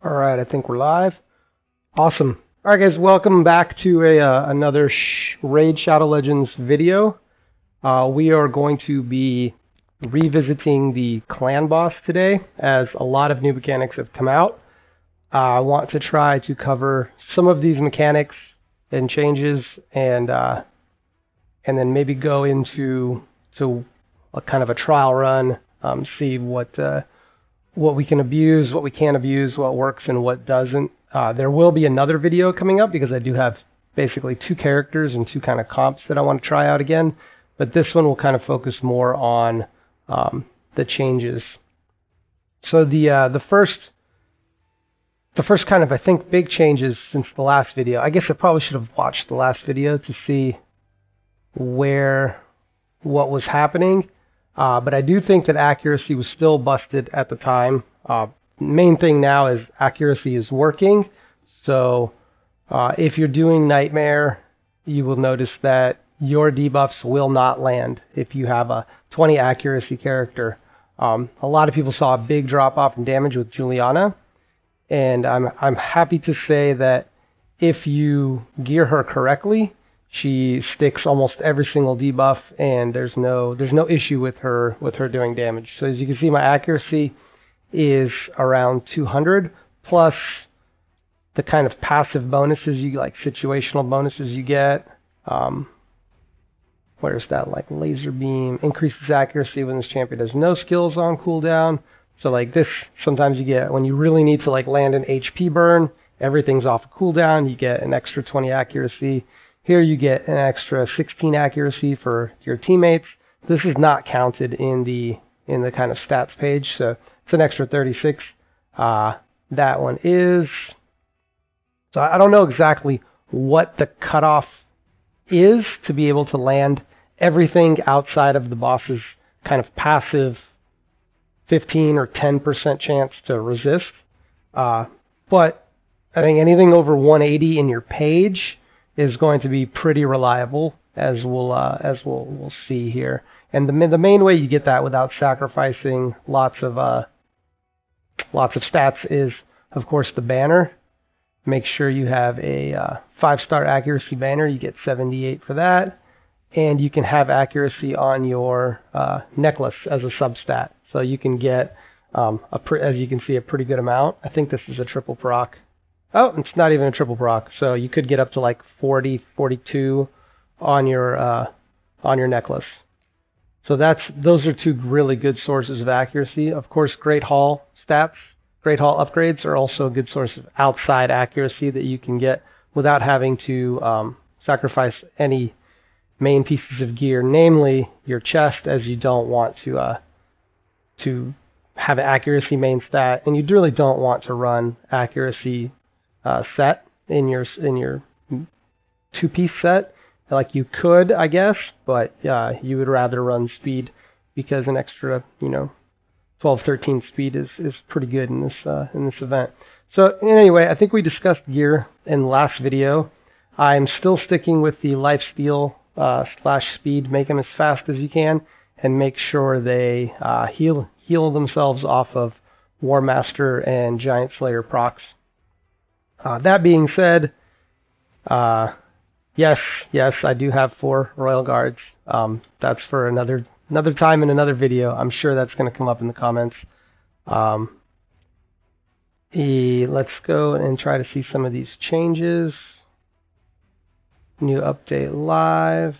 All right, I think we're live. Awesome. All right, guys, welcome back to another Raid Shadow Legends video. We are going to be revisiting the clan boss today, as a lot of new mechanics have come out. I want to try to cover some of these mechanics and changes, and then maybe go into a kind of a trial run, see what we can abuse, what we can't abuse, what works and what doesn't. There will be another video coming up because I do have basically two characters and two kind of comps that I want to try out again. But this one will kind of focus more on the changes. So the first kind of, I think, big changes since the last video. I guess I probably should have watched the last video to see what was happening. But I do think that accuracy was still busted at the time. Main thing now is accuracy is working. So if you're doing Nightmare, you will notice that your debuffs will not land if you have a 20 accuracy character. A lot of people saw a big drop off in damage with Juliana, and I'm happy to say that if you gear her correctly, she sticks almost every single debuff, and there's no issue with her doing damage. So as you can see, my accuracy is around 200, plus the kind of passive bonuses like situational bonuses you get. Where's that? Like laser beam increases accuracy when this champion has no skills on cooldown. So like this, sometimes you get when you really need to like land an HP burn, everything's off of cooldown. You get an extra 20 accuracy. Here you get an extra 16 accuracy for your teammates. This is not counted in the kind of stats page, so it's an extra 36. That one is. So I don't know exactly what the cutoff is to be able to land everything outside of the boss's kind of passive 15 or 10% chance to resist. But I think anything over 180 in your page is going to be pretty reliable, as we'll see here. And the main way you get that without sacrificing lots of stats is, of course, the banner. Make sure you have a 5-star accuracy banner. You get 78 for that, and you can have accuracy on your necklace as a substat. So you can get, as you can see, a pretty good amount. I think this is a triple proc. Oh, it's not even a triple proc. So you could get up to like 40, 42 on your necklace. So those are two really good sources of accuracy. Of course, Great Hall stats, Great Hall upgrades are also a good source of outside accuracy that you can get without having to sacrifice any main pieces of gear, namely your chest, as you don't want to have an accuracy main stat, and you really don't want to run accuracy set in your two-piece set. Like you could, I guess, but you would rather run speed because an extra 12, 13 speed is pretty good in this event. So anyway, I think we discussed gear in the last video. I'm still sticking with the lifesteal / speed, make them as fast as you can, and make sure they heal themselves off of War Master and Giant Slayer procs. That being said, yes, I do have 4 Royal Guards. That's for another time in another video. I'm sure that's going to come up in the comments. Let's go and try to see some of these changes. New update live.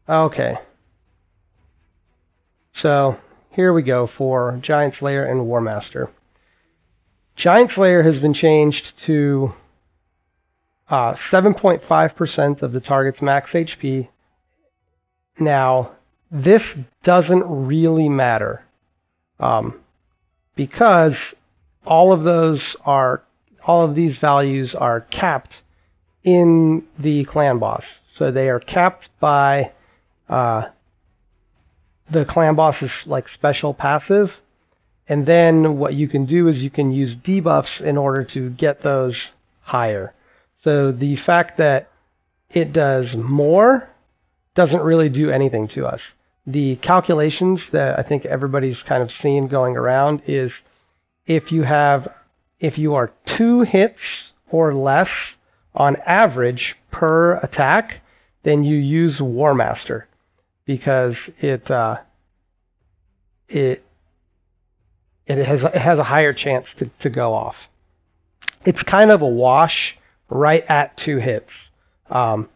Okay. So here we go for Giant Slayer and War Master. Giant Slayer has been changed to 7.5% of the target's max HP. Now, this doesn't really matter because all of these values are capped in the clan boss. So they are capped by the clan boss's like special passive, and then what you can do is you can use debuffs in order to get those higher. So the fact that it does more doesn't really do anything to us. the calculations that I think everybody's kind of seen going around is if you are 2 hits or less on average per attack, then you use War Master, because it has a higher chance to go off. It's kind of a wash right at 2 hits. 2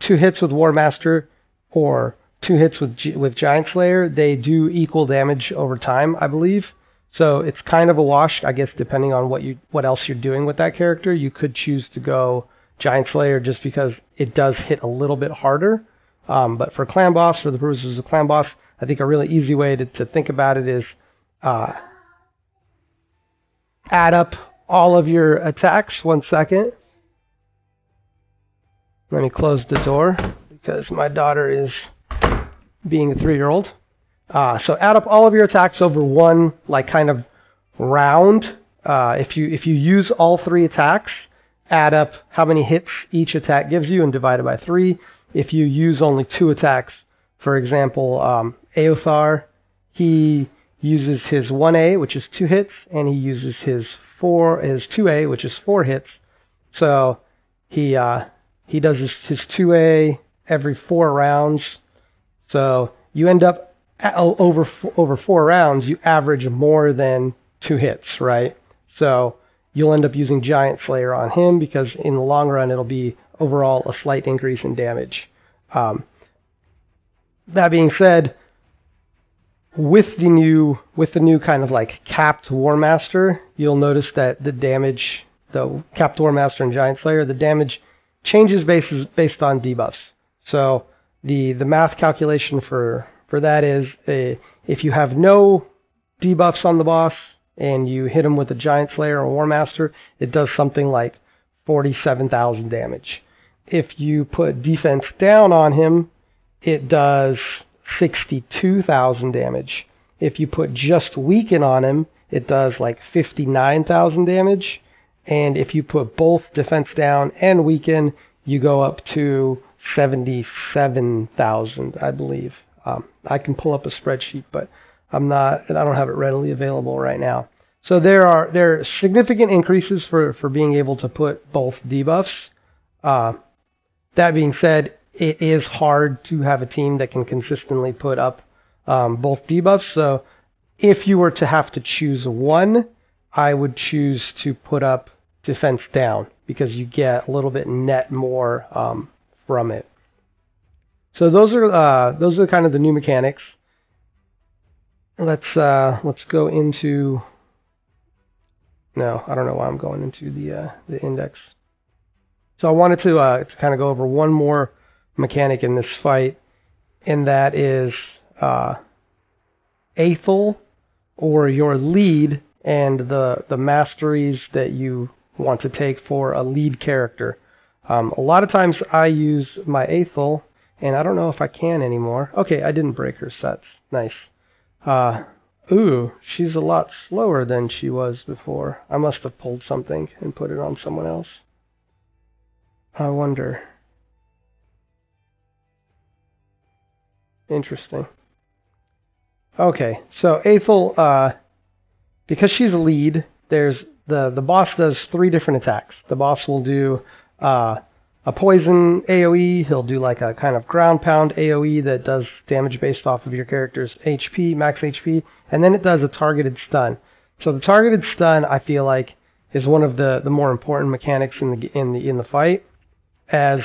hits with War Master or 2 hits with Giant Slayer, they do equal damage over time, I believe. So it's kind of a wash, I guess, depending on what else you're doing with that character. You could choose to go Giant Slayer just because it does hit a little bit harder. But for Clan Boss, for the purposes of Clan Boss, I think a really easy way to think about it is add up all of your attacks. 1 second. Let me close the door because my daughter is being a 3-year-old. So add up all of your attacks over one kind of round. If you use all 3 attacks, add up how many hits each attack gives you and divide it by 3. If you use only 2 attacks, for example, Aothar, he uses his 1A, which is 2 hits, and he uses his 2A, which is 4 hits. So he does his 2A every 4 rounds. So you end up over 4 rounds, you average more than 2 hits, right? So you'll end up using Giant Slayer on him because in the long run it'll be overall a slight increase in damage. That being said, with the new kind of capped War Master, you'll notice that the capped War Master and Giant Slayer, the damage changes based on debuffs. So the math calculation for that is if you have no debuffs on the boss and you hit him with a Giant Slayer or War Master, it does something like 47,000 damage. If you put defense down on him, it does 62,000 damage. If you put just weaken on him, it does 59,000 damage. And if you put both defense down and weaken, you go up to 77,000, I believe. I can pull up a spreadsheet, but I don't have it readily available right now. So there are significant increases for being able to put both debuffs. That being said, it is hard to have a team that can consistently put up both debuffs. So if you were to have to choose one, I would choose to put up defense down because you get a little bit net more from it. So those are kind of the new mechanics. Let's go into. No, I don't know why I'm going into the index. So I wanted to kind of go over one more mechanic in this fight, and that is Aethel, or your lead, and the masteries that you want to take for a lead character. A lot of times I use my Aethel, and I don't know if I can anymore. Okay, I didn't break her sets. Nice. Ooh, she's a lot slower than she was before. I must have pulled something and put it on someone else. I wonder. Interesting. Okay, so Aethel, because she's a lead, there's the boss does 3 different attacks. The boss will do a poison AoE, he'll do a kind of ground pound AoE that does damage based off of your character's HP, max HP, and then it does a targeted stun. So the targeted stun, I feel like, is one of the more important mechanics in the fight, as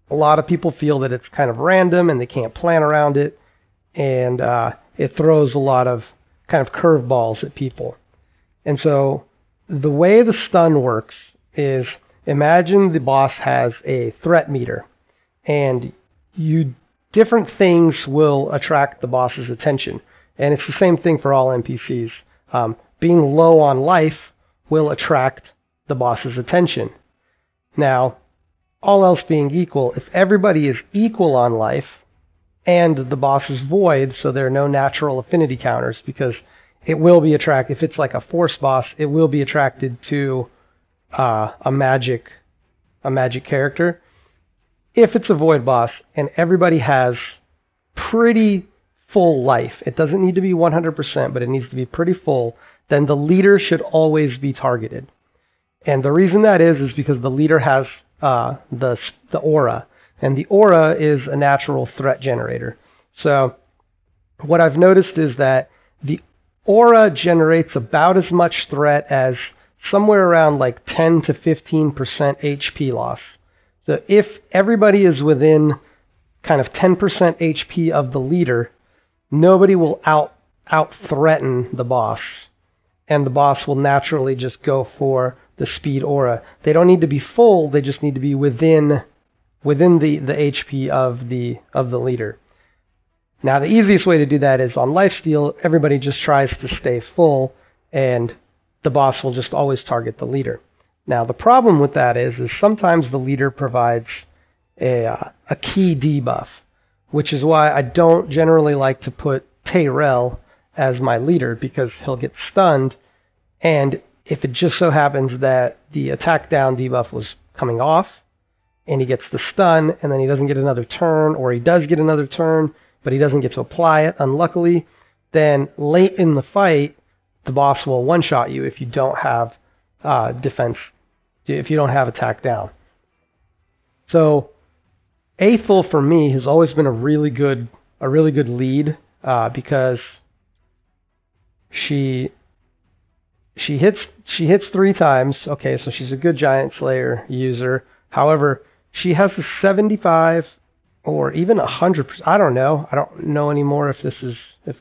a lot of people feel that it's kind of random and they can't plan around it, and it throws a lot of kind of curveballs at people. And so the way the stun works is, imagine the boss has a threat meter, and different things will attract the boss's attention. And it's the same thing for all NPCs. Being low on life will attract the boss's attention. Now, all else being equal, if everybody is equal on life, and the boss is void, so there are no natural affinity counters, because it will be attracted, if it's like a force boss, it will be attracted to a magic character. If it's a void boss and everybody has pretty full life, it doesn't need to be 100%, but it needs to be pretty full, then the leader should always be targeted. And the reason that is because the leader has the aura, and the aura is a natural threat generator. So what I've noticed is that the aura generates about as much threat as somewhere around like 10 to 15% HP loss. So if everybody is within kind of 10% HP of the leader, nobody will out-threaten the boss. And the boss will naturally just go for the speed aura. They don't need to be full, they just need to be within the HP of the leader. Now the easiest way to do that is on lifesteal, everybody just tries to stay full, and the boss will just always target the leader. Now the problem with that is sometimes the leader provides a key debuff, which is why I don't generally like to put Tyrell as my leader, because he'll get stunned, and if it just so happens that the attack down debuff was coming off, and he gets the stun, and then he doesn't get another turn, or he does get another turn, but he doesn't get to apply it, unluckily, then late in the fight, the boss will one-shot you if you don't have defense, if you don't have attack down. So Aethel for me has always been a really good lead, because she hits 3 times. Okay, so she's a good Giant Slayer user. However, she has a 75 or even 100%. I don't know. I don't know anymore if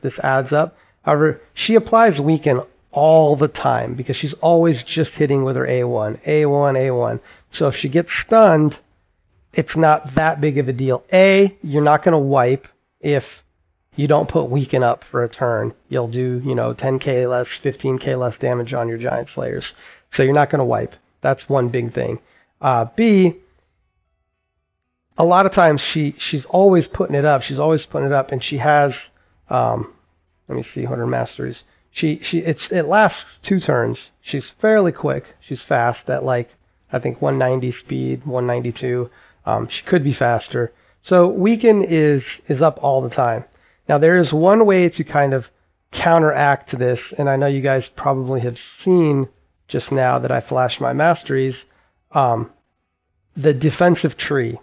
this adds up. However, she applies weaken all the time because she's always just hitting with her A1. So if she gets stunned, it's not that big of a deal. You're not going to wipe if you don't put weaken up for a turn. You'll do, 10k less, 15k less damage on your Giant Slayers. So you're not going to wipe. That's one big thing. B, a lot of times she's always putting it up. And she has, let me see what her masteries. It lasts 2 turns. She's fairly quick. She's fast at I think 190 speed, 192. She could be faster. So weaken is up all the time. Now there is one way to kind of counteract this, and I know you guys probably have seen just now that I flashed my masteries, the defensive tree.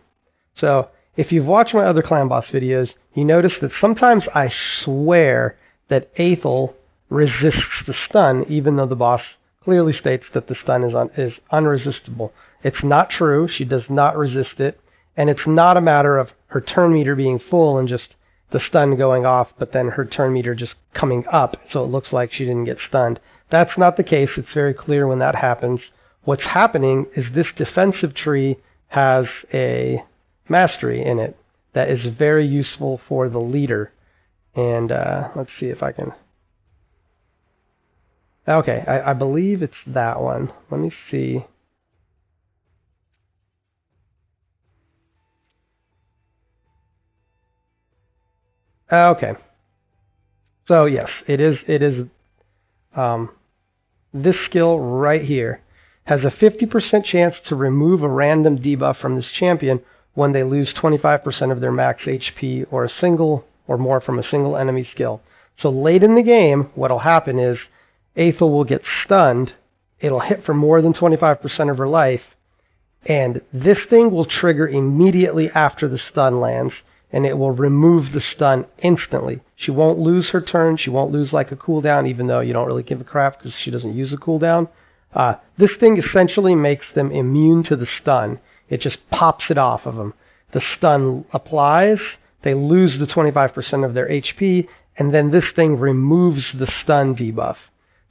So if you've watched my other clan boss videos, you notice that sometimes I swear that Aethel resists the stun, even though the boss clearly states that the stun is unresistible. It's not true. She does not resist it, and it's not a matter of her turn meter being full and just the stun going off, but then her turn meter just coming up, so it looks like she didn't get stunned. That's not the case. It's very clear when that happens. What's happening is this defensive tree has a mastery in it that is very useful for the leader. And let's see if I can... Okay, I believe it's that one. Let me see. Okay. So yes, it is this skill right here has a 50% chance to remove a random debuff from this champion when they lose 25% of their max HP or more from a single enemy skill. So late in the game, what'll happen is Aethel will get stunned. It'll hit for more than 25% of her life, and this thing will trigger immediately after the stun lands, and it will remove the stun instantly. She won't lose her turn. She won't lose like a cooldown, even though you don't really give a crap because she doesn't use a cooldown. This thing essentially makes them immune to the stun. It just pops it off of them. The stun applies, they lose the 25% of their HP, and then this thing removes the stun debuff.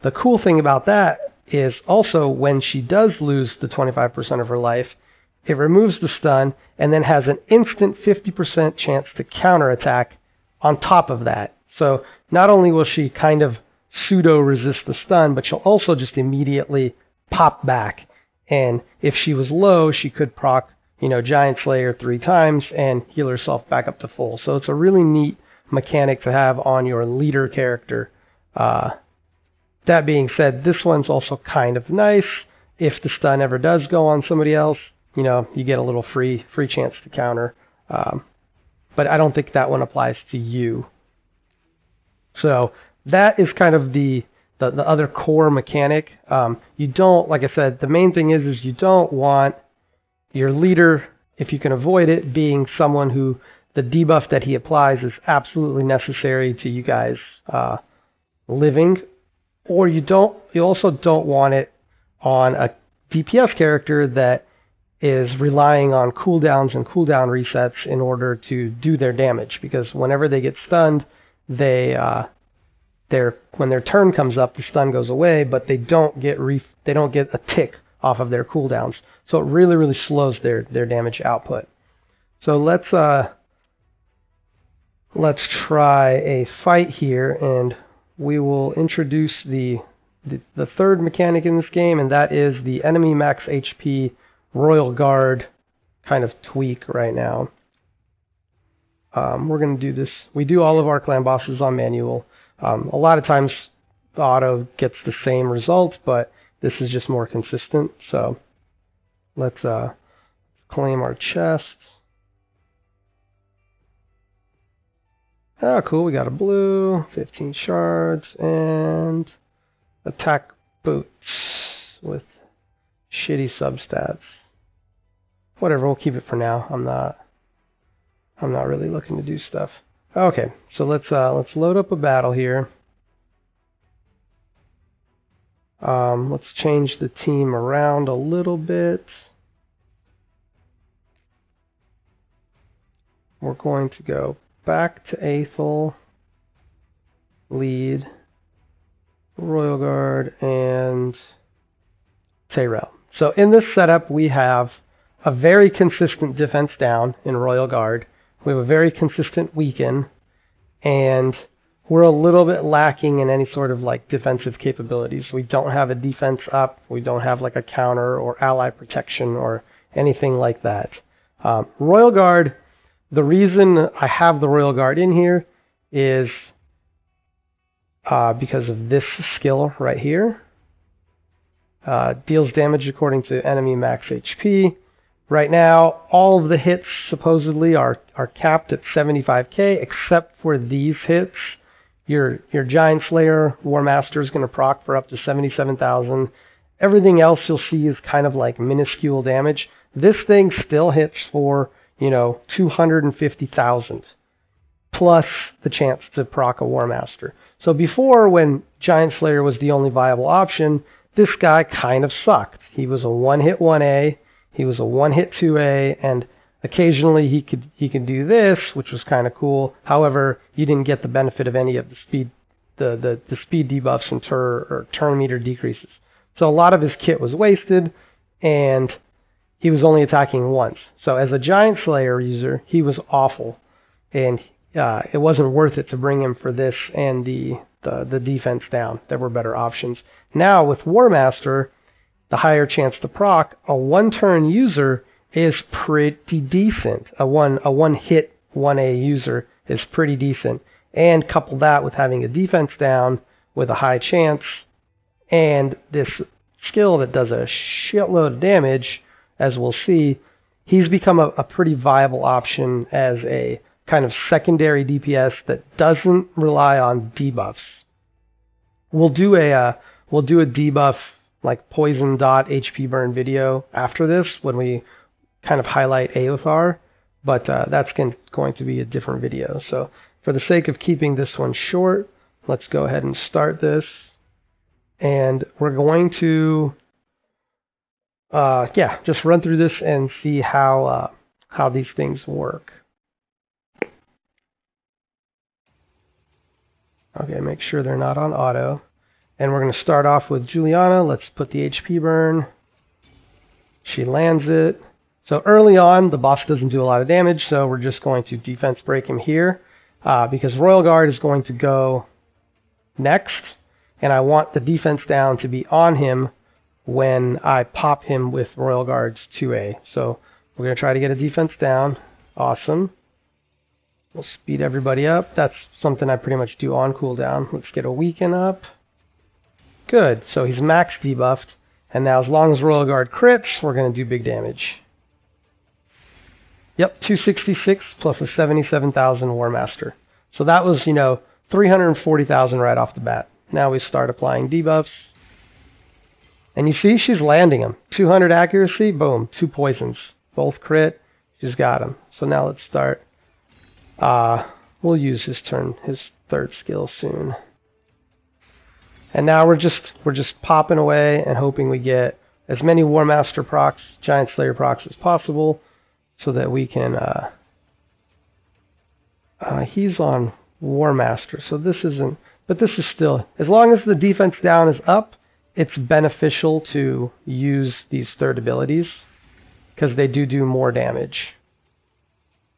The cool thing about that is also when she does lose the 25% of her life, it removes the stun and then has an instant 50% chance to counterattack on top of that. So not only will she kind of pseudo-resist the stun, but she'll also just immediately pop back. And if she was low, she could proc, Giant Slayer 3 times and heal herself back up to full. So it's a really neat mechanic to have on your leader character. That being said, this one's also kind of nice. If the stun ever does go on somebody else, you get a little free chance to counter. But I don't think that one applies to you. So that is kind of the other core mechanic. You don't, like I said, the main thing is you don't want your leader, if you can avoid it, being someone who the debuff that he applies is absolutely necessary to you guys living, or you also don't want it on a DPS character that is relying on cooldowns and cooldown resets in order to do their damage, because whenever they get stunned, when their turn comes up, the stun goes away, but they don't get a tick off of their cooldowns. So it really, really slows their damage output. So let's try a fight here, and we will introduce the third mechanic in this game, and that is the enemy max HP Royal Guard kind of tweak right now. We're going to do this. We do all of our clan bosses on manual. A lot of times the auto gets the same result, but this is just more consistent. So let's claim our chest. Oh, cool. We got a blue, 15 shards, and attack boots with shitty substats. Whatever, we'll keep it for now. I'm not really looking to do stuff. Okay, so let's load up a battle here. Let's change the team around a little bit. We're going to go back to Aethel, lead, Royal Guard, and Tyrell. So in this setup, we have a very consistent defense down in Royal Guard. We have a very consistent weaken, and we're a little bit lacking in any sort of like defensive capabilities. We don't have a defense up. We don't have like a counter or ally protection or anything like that. Royal Guard, the reason I have the Royal Guard in here is because of this skill right here. Deals damage according to enemy max HP. Right now, all of the hits supposedly are capped at 75k, except for these hits. Your Giant Slayer War Master is going to proc for up to 77,000. Everything else you'll see is kind of like minuscule damage. This thing still hits for, 250,000, plus the chance to proc a War Master. So before, when Giant Slayer was the only viable option, this guy kind of sucked. He was a one-hit 1A, he was a one-hit 2A, and occasionally he could do this, which was kind of cool. However, you didn't get the benefit of any of the speed debuffs and turn meter decreases. So a lot of his kit was wasted, and he was only attacking once. So as a Giant Slayer user, he was awful, and it wasn't worth it to bring him for this and the defense down. There were better options. Now with War Master, the higher chance to proc, a one-turn user is pretty decent. A one-hit 1A user is pretty decent. And couple that with having a defense down with a high chance, and this skill that does a shitload of damage, as we'll see, he's become a pretty viable option as a kind of secondary DPS that doesn't rely on debuffs. We'll do a debuff like poison dot HP burn video after this when we kind of highlight Aothar, but that's going to be a different video. So for the sake of keeping this one short, let's go ahead and start this, and we're going to just run through this and see how these things work. Okay, make sure they're not on auto. And we're going to start off with Juliana. Let's put the HP burn. She lands it. So early on, the boss doesn't do a lot of damage, so we're just going to defense break him here, because Royal Guard is going to go next, and I want the defense down to be on him when I pop him with Royal Guard's 2A. So we're going to try to get a defense down. Awesome. We'll speed everybody up. That's something I pretty much do on cooldown. Let's get a weaken up. Good. So he's max debuffed. And now as long as Royal Guard crits, we're going to do big damage. Yep, 266 plus a 77,000 War Master. So that was, 340,000 right off the bat. Now we start applying debuffs. And you see she's landing them. 200 accuracy, boom, 2 poisons. Both crit, she's got them. So now let's start. We'll use his turn, his third skill soon. And now we're just popping away and hoping we get as many War Master procs, Giant Slayer procs as possible, so that we can. He's on War Master, so this isn't. But this is still, as long as the defense down is up, it's beneficial to use these third abilities because they do more damage.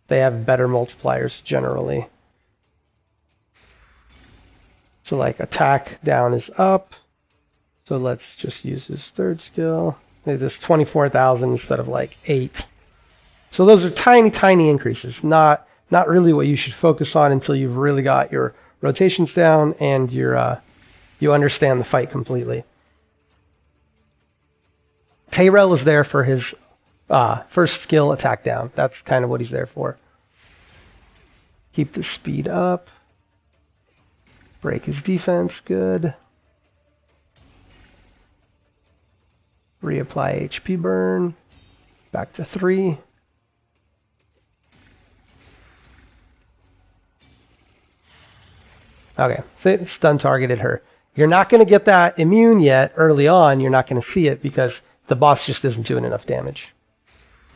They have better multipliers generally. So like attack down is up. So let's just use his third skill. Maybe this 24,000 instead of like 8. So those are tiny increases. Not really what you should focus on until you've really got your rotations down and you understand the fight completely. Tyrell is there for his first skill, attack down. That's kind of what he's there for. Keep the speed up. Break his defense, good. Reapply HP burn. Back to 3. Okay, so it stun targeted her. You're not going to get that immune yet early on. You're not going to see it because the boss just isn't doing enough damage.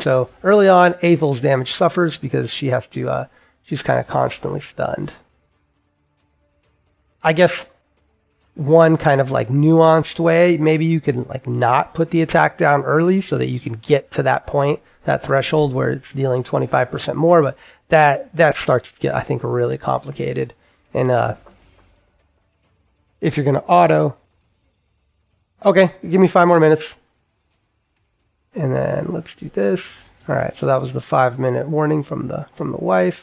So early on, Athel's damage suffers because she has to. She's kind of constantly stunned. I guess one kind of like nuanced way, maybe you could like not put the attack down early so that you can get to that point, that threshold where it's dealing 25% more. But that starts to get, I think, really complicated. And if you're going to auto, okay, give me 5 more minutes. And then let's do this. All right, so that was the 5-minute warning from the wife.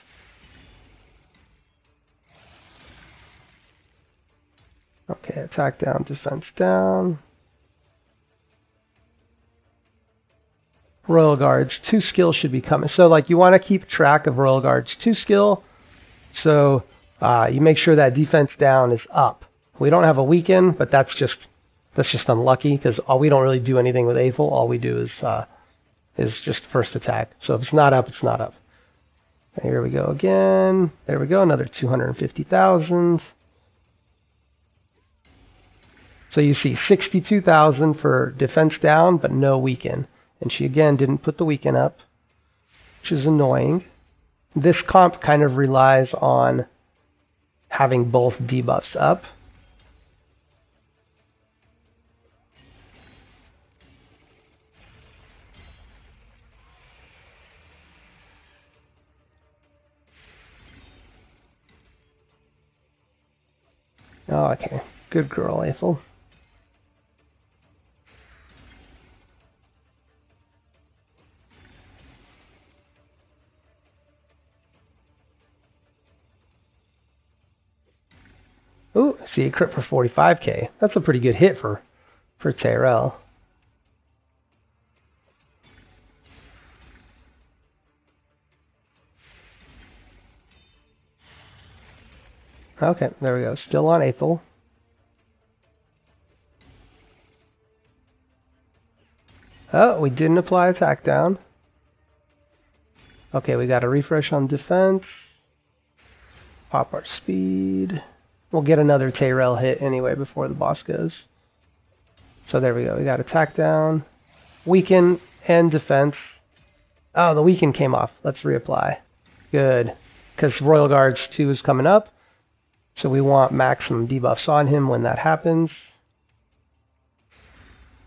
Okay, attack down, defense down. Royal Guard's 2 skill should be coming. So like you want to keep track of Royal Guard's 2 skill. So you make sure that defense down is up. We don't have a weaken, but that's just unlucky because we don't really do anything with Aethel. All we do is just first attack. So if it's not up, it's not up. Here we go again. There we go, another 250,000. So you see 62,000 for defense down, but no weaken. And she again didn't put the weaken up, which is annoying. This comp kind of relies on having both debuffs up. Oh, okay. Good girl, Aethel. Ooh, see a crit for 45k. That's a pretty good hit for Tyrell. Okay, there we go. Still on Aethel. Oh, we didn't apply attack down. Okay, we got a refresh on defense. Pop our speed. We'll get another Tyrell hit anyway before the boss goes. So there we go. We got attack down, weaken, and defense. Oh, the weaken came off. Let's reapply. Good. Because Royal Guard's 2 is coming up. So we want maximum debuffs on him when that happens.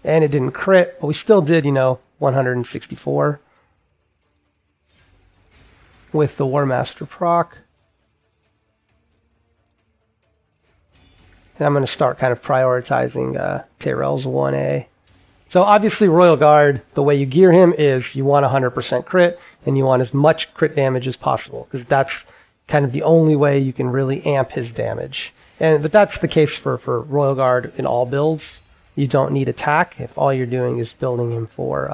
And it didn't crit, but we still did, 164 with the War Master proc. And I'm going to start kind of prioritizing Tyrell's 1A. So obviously Royal Guard, the way you gear him is you want 100% crit, and you want as much crit damage as possible, because that's kind of the only way you can really amp his damage. But that's the case for Royal Guard in all builds. You don't need attack if all you're doing is building him for,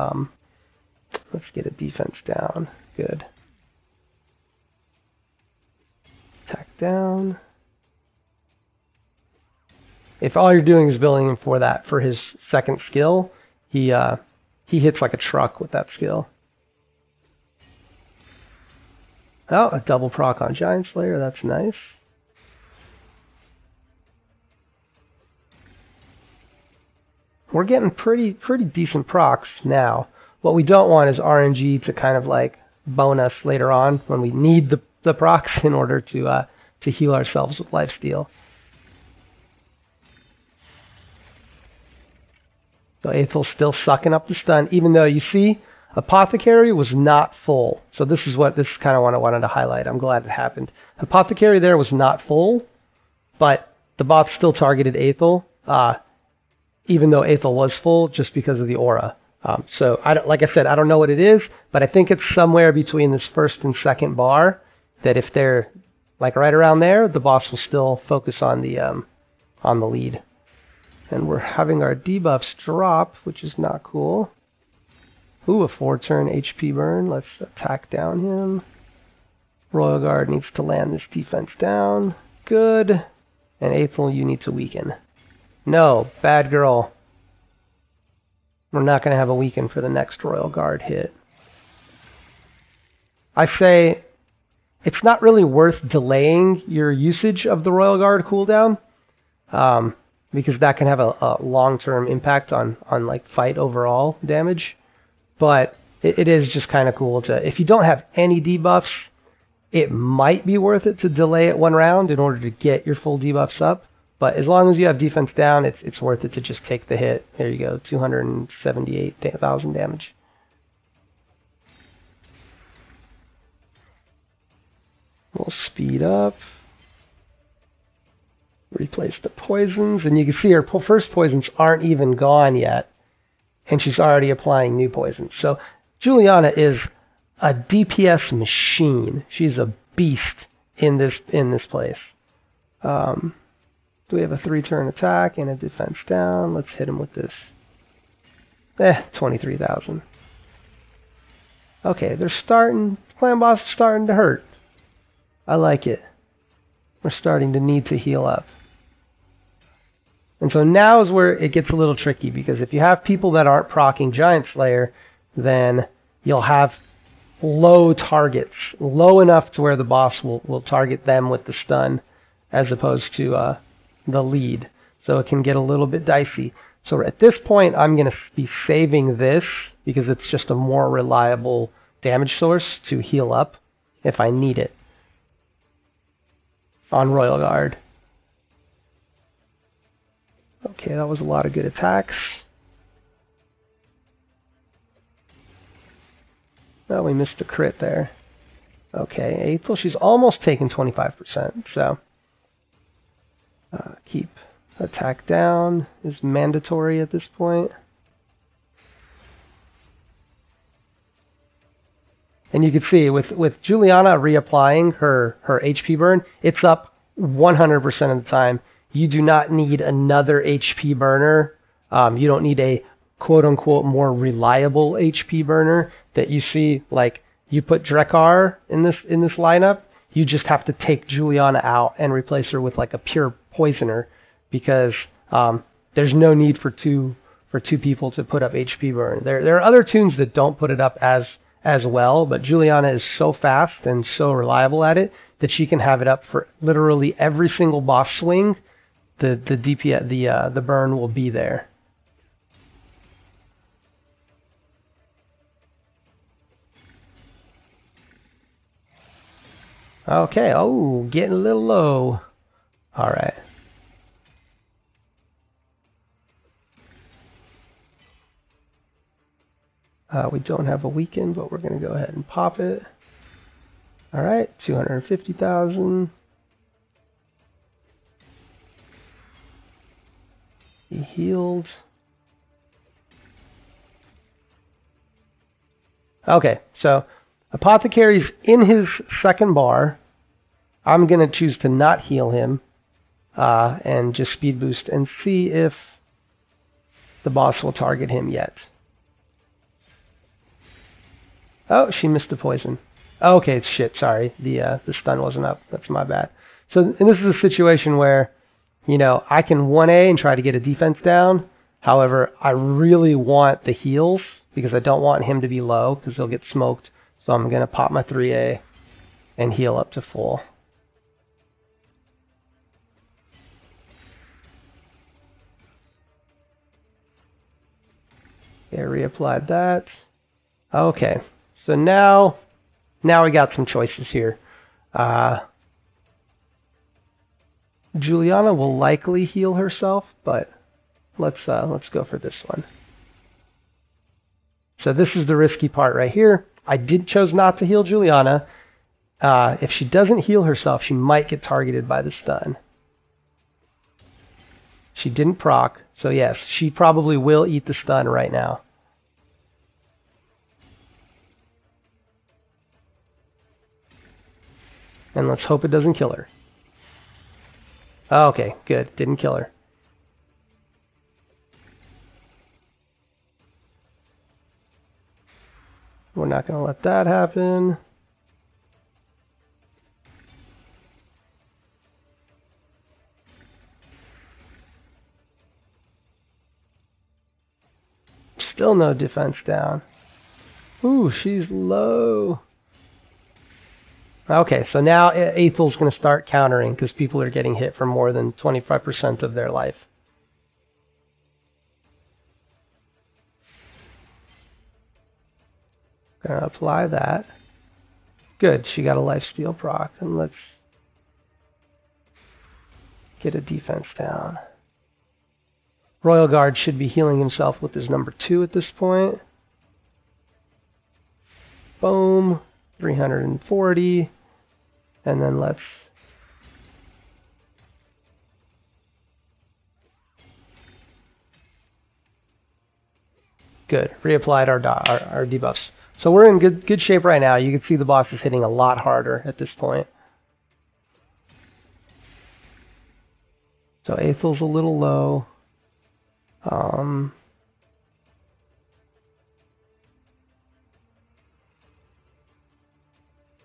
let's get a defense down. Good. Attack down. if all you're doing is building him for that, for his second skill, he hits like a truck with that skill. Oh, a double proc on Giant Slayer, that's nice. We're getting pretty decent procs now. What we don't want is RNG to kind of like bone us later on when we need the procs in order to heal ourselves with lifesteal. So Aethel's still sucking up the stun, even though you see Apothecary was not full. So this is kind of what I wanted to highlight. I'm glad it happened. Apothecary there was not full, but the bot still targeted Aethel, even though Aethel was full, just because of the aura. So like I said, I don't know what it is, but I think it's somewhere between this first and second bar. That if they're like right around there, the boss will still focus on the lead. And we're having our debuffs drop, which is not cool. Ooh, a 4-turn HP burn. Let's attack down him. Royal Guard needs to land this defense down. Good. And Aethel, you need to weaken. No, bad girl. We're not going to have a weaken for the next Royal Guard hit. I say it's not really worth delaying your usage of the Royal Guard cooldown. Because that can have a long-term impact on like fight overall damage. But it is just kind of cool to, if you don't have any debuffs, it might be worth it to delay it one round in order to get your full debuffs up. But as long as you have defense down, it's worth it to just take the hit. There you go, 278,000 damage. We'll speed up. Replace the poisons, and you can see her first poisons aren't even gone yet, and she's already applying new poisons. So Juliana is a DPS machine. She's a beast in this place. Do we have a 3-turn attack and a defense down? Let's hit him with this. 23,000. Okay, clan boss is starting to hurt. I like it. We're starting to need to heal up. And so now is where it gets a little tricky, because if you have people that aren't proccing Giant Slayer, then you'll have low targets, low enough to where the boss will target them with the stun, as opposed to the lead. So it can get a little bit dicey. So at this point, I'm going to be saving this, because it's just a more reliable damage source to heal up if I need it on Royal Guard. Okay, that was a lot of good attacks. Oh, we missed a crit there. Okay, Aethel, she's almost taken 25%, so keep attack down is mandatory at this point. And you can see with Juliana reapplying her HP burn, it's up 100% of the time. You do not need another HP burner. You don't need a quote-unquote more reliable HP burner that you see, like you put Drekar in this lineup. You just have to take Juliana out and replace her with like a pure poisoner, because there's no need for two people to put up HP burn. There are other tunes that don't put it up as well, but Juliana is so fast and so reliable at it that she can have it up for literally every single boss swing. The burn will be there. Okay, oh, getting a little low. All right. We don't have a weaken, but we're going to go ahead and pop it. All right, 250,000. He healed. Okay, so Apothecary's in his second bar. I'm going to choose to not heal him and just speed boost and see if the boss will target him yet. Oh, she missed the poison. Okay, shit, sorry. The stun wasn't up. That's my bad. So and this is a situation where you know, I can 1A and try to get a defense down. However, I really want the heals because I don't want him to be low because he'll get smoked. So I'm going to pop my 3A and heal up to full. Okay, reapplied that. Okay, so now we got some choices here. Juliana will likely heal herself, but let's go for this one. So this is the risky part right here. I chose not to heal Juliana. If she doesn't heal herself, she might get targeted by the stun. She didn't proc, so yes, she probably will eat the stun right now. And let's hope it doesn't kill her. Okay, good. Didn't kill her. We're not going to let that happen. Still no defense down. Ooh, she's low. Okay, so now Aethel's going to start countering because people are getting hit for more than 25% of their life. Going to apply that. Good, she got a lifesteal proc. And let's get a defense down. Royal Guard should be healing himself with his number 2 at this point. Boom. 340. And then let's good. Reapplied our debuffs. So we're in good shape right now. You can see the boss is hitting a lot harder at this point. So Aethel's a little low.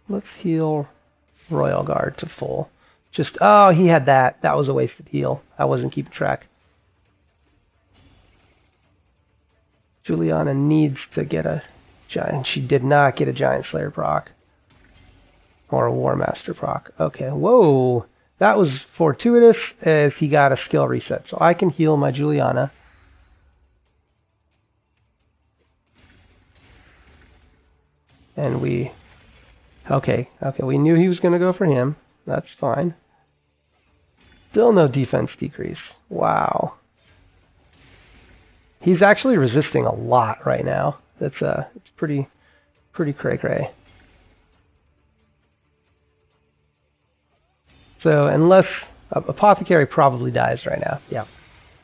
Let's heal Royal Guard to full. Just, oh, he had that. That was a wasted heal. I wasn't keeping track. Juliana needs to get a giant. She did not get a Giant Slayer proc. Or a War Master proc. Okay, whoa. That was fortuitous as he got a skill reset. So I can heal my Juliana. And we... Okay, we knew he was going to go for him. That's fine. Still no defense decrease. Wow. He's actually resisting a lot right now. It's pretty cray-cray. So unless Apothecary probably dies right now. Yeah.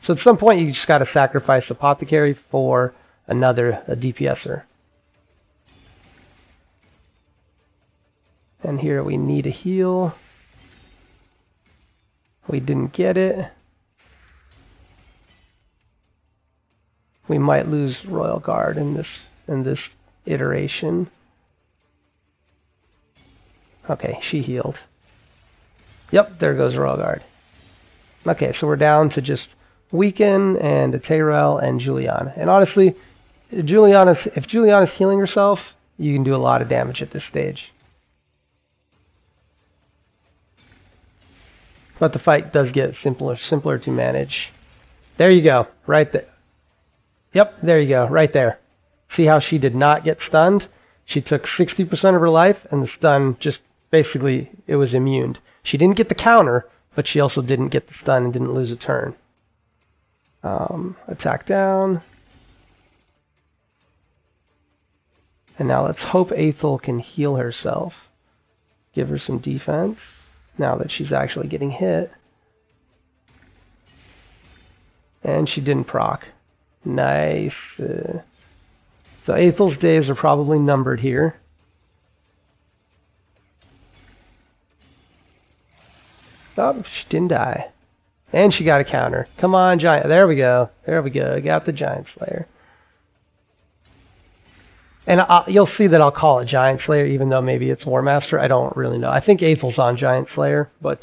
So at some point you just got to sacrifice Apothecary for a DPSer. And here we need a heal. We didn't get it. We might lose Royal Guard in this iteration. Okay, she healed. Yep, there goes Royal Guard. Okay, so we're down to just Weaken and a Tyrell and Juliana. And honestly, if Juliana's healing herself, you can do a lot of damage at this stage. But the fight does get simpler to manage. There you go, right there. Yep, there you go, right there. See how she did not get stunned? She took 60% of her life, and the stun just basically, it was immune. She didn't get the counter, but she also didn't get the stun and didn't lose a turn. Attack down. And now let's hope Aethel can heal herself. Give her some defense. Now that she's actually getting hit. And she didn't proc. Nice. So Aethel's days are probably numbered here. Oh, she didn't die. And she got a counter. Come on, Giant. There we go. There we go. Got the Giant Slayer. And you'll see that I'll call it Giant Slayer, even though maybe it's War Master. I don't really know. I think Aethel's on Giant Slayer, but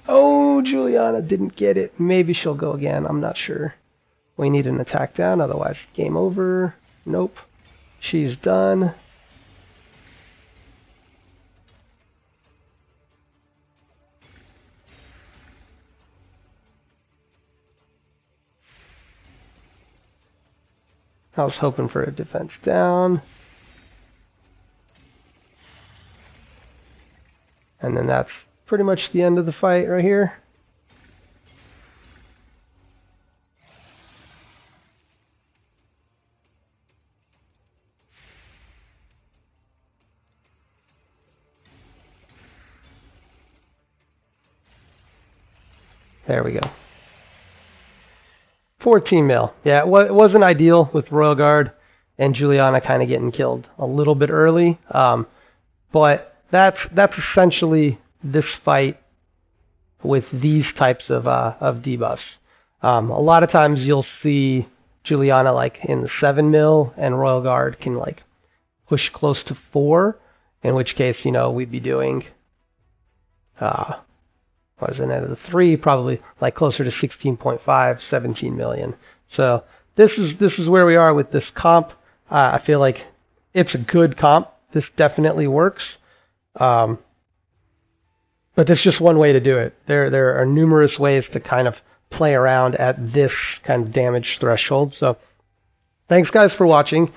Oh, Juliana didn't get it. Maybe she'll go again. I'm not sure. We need an attack down, otherwise game over. Nope. She's done. I was hoping for a defense down. And then that's pretty much the end of the fight right here. There we go. 14 mil. Yeah, it wasn't ideal with Royal Guard and Juliana kind of getting killed a little bit early. But that's essentially this fight with these types of debuffs. A lot of times you'll see Juliana like in the 7 mil, and Royal Guard can like push close to 4, in which case, you know, we'd be doing what is it, out of the 3, probably like closer to 16.5, 17 million. So this is where we are with this comp. I feel like it's a good comp. This definitely works. But there's just one way to do it. There are numerous ways to kind of play around at this kind of damage threshold. So thanks guys for watching.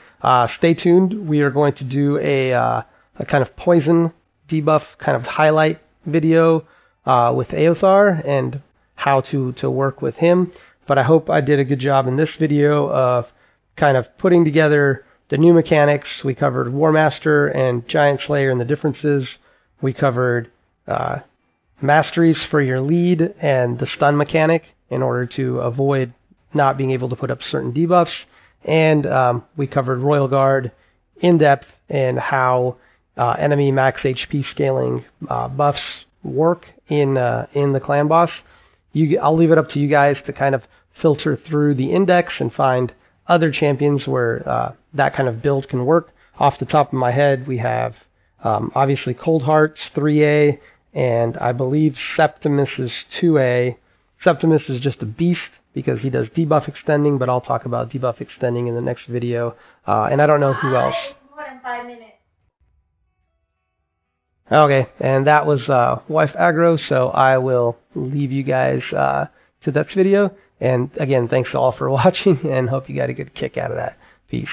Stay tuned. We are going to do a kind of poison debuff kind of highlight video with Aothar and how to work with him. But I hope I did a good job in this video of kind of putting together the new mechanics. We covered War Master and Giant Slayer and the differences. We covered Masteries for your lead and the stun mechanic in order to avoid not being able to put up certain debuffs. And we covered Royal Guard in depth and how enemy max HP scaling buffs work in the clan boss. I'll leave it up to you guys to kind of filter through the index and find other champions where that kind of build can work. Off the top of my head, we have obviously Cold Hearts 3A, and I believe Septimus is 2A. Septimus is just a beast because he does debuff extending, but I'll talk about debuff extending in the next video. And I don't know who else. More than 5 minutes. Okay, and that was Wife Aggro, so I will leave you guys to that video. And again, thanks all for watching, and hope you got a good kick out of that. Peace.